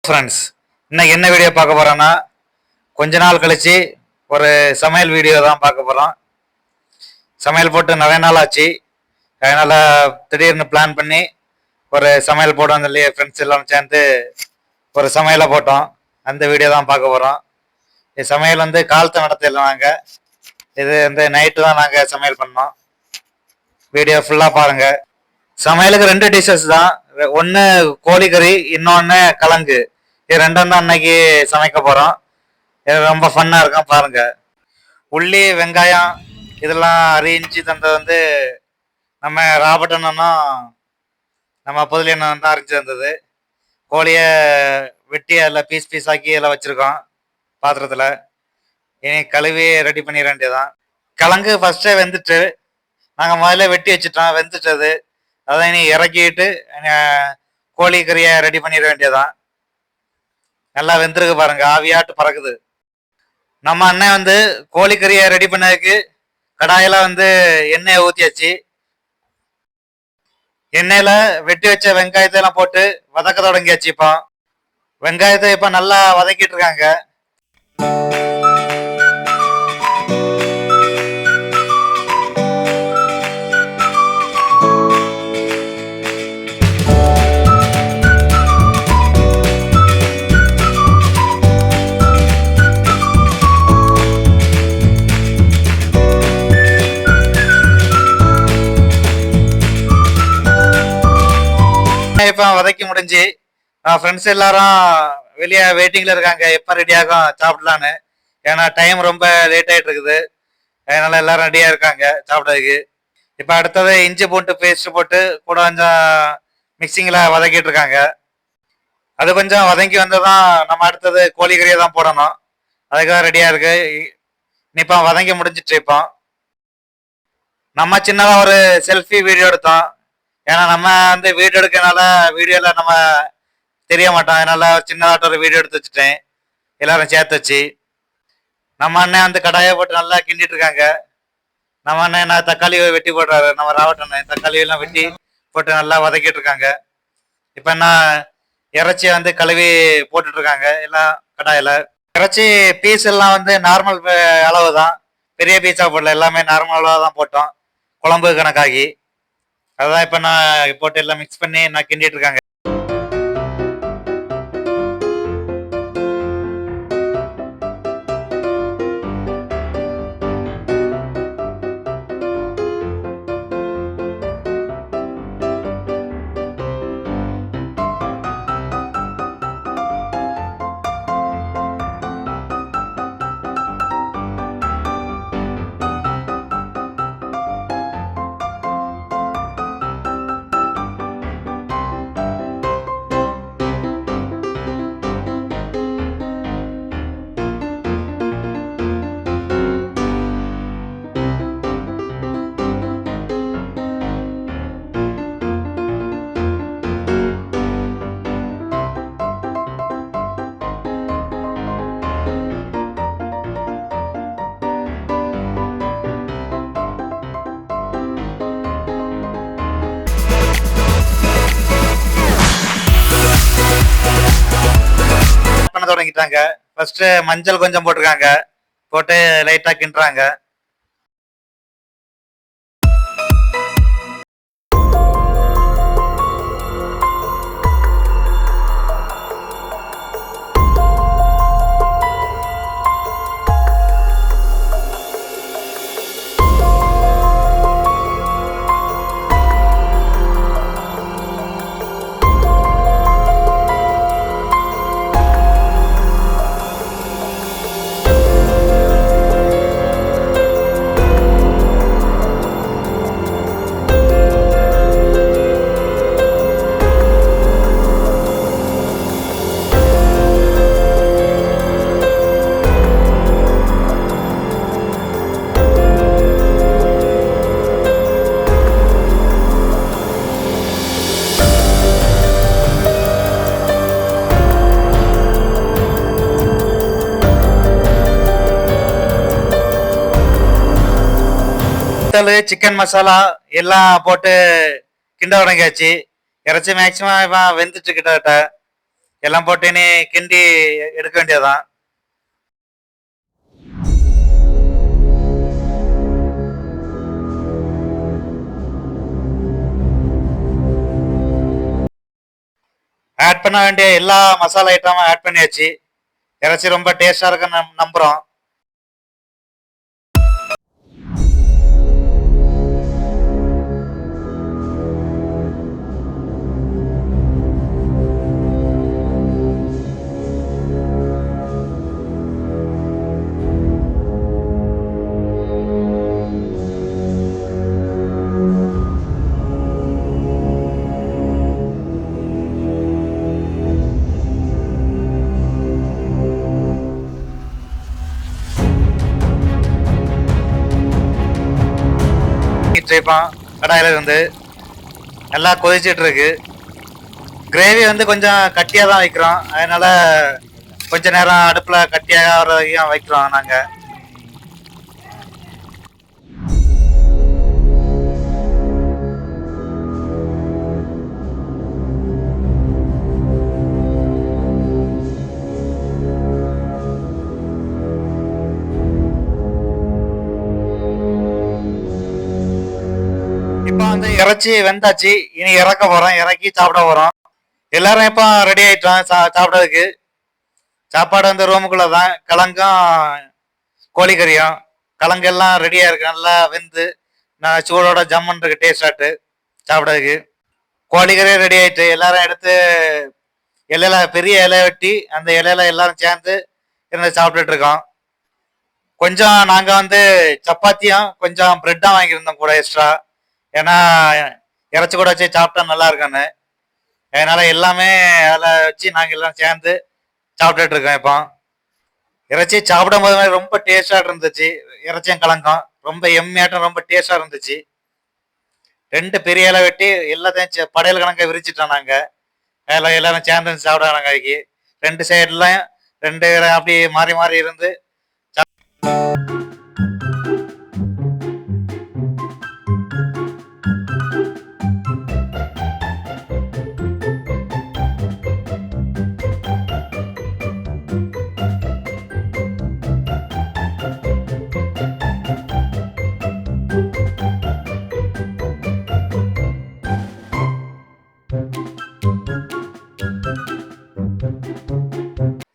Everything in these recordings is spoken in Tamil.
ஃப்ரெண்ட்ஸ், இன்னைக்கு என்ன வீடியோ பார்க்க போறோம்னா கொஞ்ச நாள் கழிச்சு ஒரு சமையல் வீடியோ தான் பார்க்க போறோம். சமையல் போட்டு நிறைய நாள் ஆச்சு. அதனால திடீர்னு பிளான் பண்ணி ஒரு சமையல் போட்டோம் சொல்லி ஃப்ரெண்ட்ஸ் எல்லாம் சேர்ந்து ஒரு சமையலை போட்டோம். அந்த வீடியோ தான் பார்க்க போறோம். இது சமையல் காலத்து நடத்திடலாம். நாங்கள் இது நைட்டு தான் நாங்கள் சமையல் பண்ணோம். வீடியோ ஃபுல்லாக பாருங்க. சமையலுக்கு 2 டிஷ்ஷஸ் தான். ஒன்று கோழிக்கறி, இன்னொன்று கலங்கு. இது ரெண்டும் தான் அன்னைக்கு சமைக்க போறோம். இது ரொம்ப ஃபன்னா இருக்கும், பாருங்க. உள்ளி, வெங்காயம் இதெல்லாம் அரிஞ்சு தந்தது நம்ம ராபர்ட் அண்ணனும் நம்ம புதுலி அண்ணன் தான் அரிஞ்சு தந்தது. கோழியை வெட்டி அதில் பீஸ் பீஸ் ஆக்கி அதில் வச்சிருக்கோம் பாத்திரத்தில். இனி கழுவி ரெடி பண்ணிட வேண்டியதான். கிழங்கு ஃபர்ஸ்டே வெந்துட்டு நாங்கள் முதல்ல வெட்டி வச்சுட்டோம், வெந்துட்டது. அதான் இனி இறக்கிட்டு கோழிக்கறியை ரெடி பண்ணிட வேண்டியதான். நல்லா வெந்திருக்கு பாருங்க, ஆவியாட்டு பறக்குது. நம்ம அண்ணன் கோழிக்கறியை ரெடி பண்ணதுக்கு கடாயில எண்ணெயை ஊத்தியாச்சு. எண்ணெயில வெட்டி வச்ச வெங்காயத்தை எல்லாம் போட்டு வதக்க தொடங்கியாச்சு. இப்போ வெங்காயத்தை இப்ப நல்லா வதக்கிட்டு இருக்காங்க. இப்ப வதக்கி முடிஞ்சு ஃப்ரெண்ட்ஸ் எல்லாரும் வெளியே வெயிட்டிங்ல இருக்காங்க, எப்ப ரெடி ஆகும் சாப்பிடலான்னு. ஏன்னா டைம் ரொம்ப லேட் ஆயிட்டு இருக்குது. அதனால எல்லாரும் ரெடியா இருக்காங்க சாப்பிட்றதுக்கு. இப்ப அடுத்தது இஞ்சி பூண்டு பேஸ்ட் போட்டு கூட கொஞ்சம் மிக்சிங்ல வதக்கிட்டு இருக்காங்க. அது கொஞ்சம் வதங்கி வந்ததும் நம்ம அடுத்தது கோழிக்கறியை தான் போடணும். அதுக்காக ரெடியா இருக்கு. இப்போ வதங்கி முடிஞ்சிட்டு இப்போ நம்ம சின்னதா ஒரு செல்ஃபி வீடியோ எடுத்தோம். ஏன்னா நம்ம வீடியோ எடுக்கனால வீடியோல நம்ம தெரிய மாட்டோம். அதனால சின்னதாட்ட ஒரு வீடியோ எடுத்து வச்சுட்டேன், எல்லாரும் சேர்த்து வச்சு. நம்ம அண்ணன் கடாயை போட்டு நல்லா கிண்டிட்டு இருக்காங்க. நம்ம அண்ணன் என்ன தக்காளி வெட்டி போடுறாரு. நம்ம ராவட் அண்ணன் தக்காளி எல்லாம் வெட்டி போட்டு நல்லா வதக்கிட்டு இருக்காங்க. இப்ப என்ன இறைச்சி கழுவி போட்டுட்டு இருக்காங்க எல்லாம் கடாயில. இறைச்சி பீஸ் எல்லாம் நார்மல் அளவு தான், பெரிய பீஸா போடல, எல்லாமே நார்மல் அளவு தான் போட்டோம், குழம்பு கணக்காகி. அதான் இப்ப நான் போட்டு எல்லாம் மிக்ஸ் பண்ணி நான் கிண்டிட்டு இருக்காங்க. தொடங்கிட்டாங்க. ஃபர்ஸ்ட் மஞ்சள் கொஞ்சம் போட்டிருக்காங்க, போட்டு லைட்டா கிண்டுறாங்க. வத்தல், சிக்கன் மசாலா எல்லாம் போட்டு கிண்ட தொடங்கியாச்சு. இறைச்சி மேக்சிமம் வெந்துட்டு கிட்டத்தட்ட எல்லாம் போட்டு இனி கிண்டி எடுக்க வேண்டியதுதான். ஆட் பண்ண வேண்டிய எல்லா மசாலா ஐட்டமும் ஆட் பண்ணியாச்சு. இறைச்சி ரொம்ப டேஸ்டா இருக்குன்னு நம்புறோம். கடாயில இருந்து நல்லா கொதிச்சிட்டு இருக்கு. கிரேவி வந்து கொஞ்சம் கட்டியாக தான் வைக்கிறோம், அதனால கொஞ்ச நேரம் அடுப்பில் கட்டியாக வர வரைக்கும் வைக்கிறோம் நாங்கள். இப்போ வந்து இறைச்சி வெந்தாச்சு, இனி இறக்க போறோம், இறக்கி சாப்பிட போறோம். எல்லாரும் இப்போ ரெடி ஆயிட்டோம் சாப்பிட்றதுக்கு. சாப்பாடு வந்து ரூமுக்குள்ள தான். கிழங்கும் கோழிக்கறியும், கிழங்கு எல்லாம் ரெடியா இருக்கு, நல்லா வெந்து நான் சூடோட ஜம்மன் இருக்கு டேஸ்டாட்டு சாப்பிட்றதுக்கு. கோழிக்கறியும் ரெடி ஆயிட்டு எல்லாரும் எடுத்து இலையில பெரிய இலைய வெட்டி அந்த இலையில எல்லாரும் சேர்ந்து இருந்து சாப்பிட்டுட்டு இருக்கோம். கொஞ்சம் நாங்க வந்து சப்பாத்தியும் கொஞ்சம் பிரெட்டும் வாங்கியிருந்தோம் கூட எக்ஸ்ட்ரா. ஏன்னா இறைச்சி கூட வச்சு சாப்பிட்டா நல்லா இருக்குன்னு, அதனால எல்லாமே அதில் வச்சு நாங்கள் எல்லாம் சேர்ந்து சாப்பிட்டுட்டு இருக்கோம். இப்போ இறைச்சி சாப்பிடும் போது ரொம்ப டேஸ்டா இருந்துச்சு. இறைச்சியும் கலங்கும் ரொம்ப எம்மியாட்டம் ரொம்ப டேஸ்டா இருந்துச்சு. 2 பெரிய இலை வெட்டி எல்லாத்தையும் படையல் கணக்கை விரிச்சிட்டோம் நாங்க. அதில் எல்லாரும் சேர்ந்து சாப்பிடுவாங்க நாளைக்கு. 2 சைட்லையும் 2 அப்படி மாறி மாறி இருந்து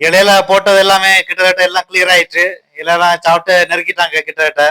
இலையில போட்டது எல்லாமே கிட்டத்தட்ட எல்லாம் கிளியர் ஆயிடுச்சு. இலையெல்லாம் சாப்பிட்டு நெருக்கிட்டாங்க கிட்டத்தட்ட.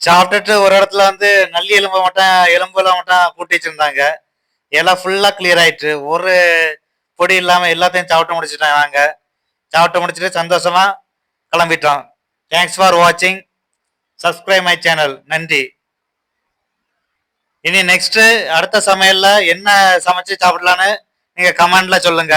சாப்பிட்டுட்டு ஒரு இடத்துல வந்து நல்லி எலும்புல மட்டும் கூட்டி வச்சிருந்தாங்க. எல்லாம் ஃபுல்லா கிளியர் ஆயிட்டு ஒரு பொடி இல்லாம எல்லாத்தையும் சாப்பிட்டு முடிச்சுட்டாங்க. நாங்க சாப்பிட்டு முடிச்சுட்டு சந்தோஷமா கிளம்பிட்டோம். தேங்க்ஸ் ஃபார் வாட்சிங். Subscribe my channel. நன்றி. இனி நெக்ஸ்ட் அடுத்த சமையல்ல என்ன சமைச்சு சாப்பிடலான்னு நீங்க கமெண்ட்ல சொல்லுங்க.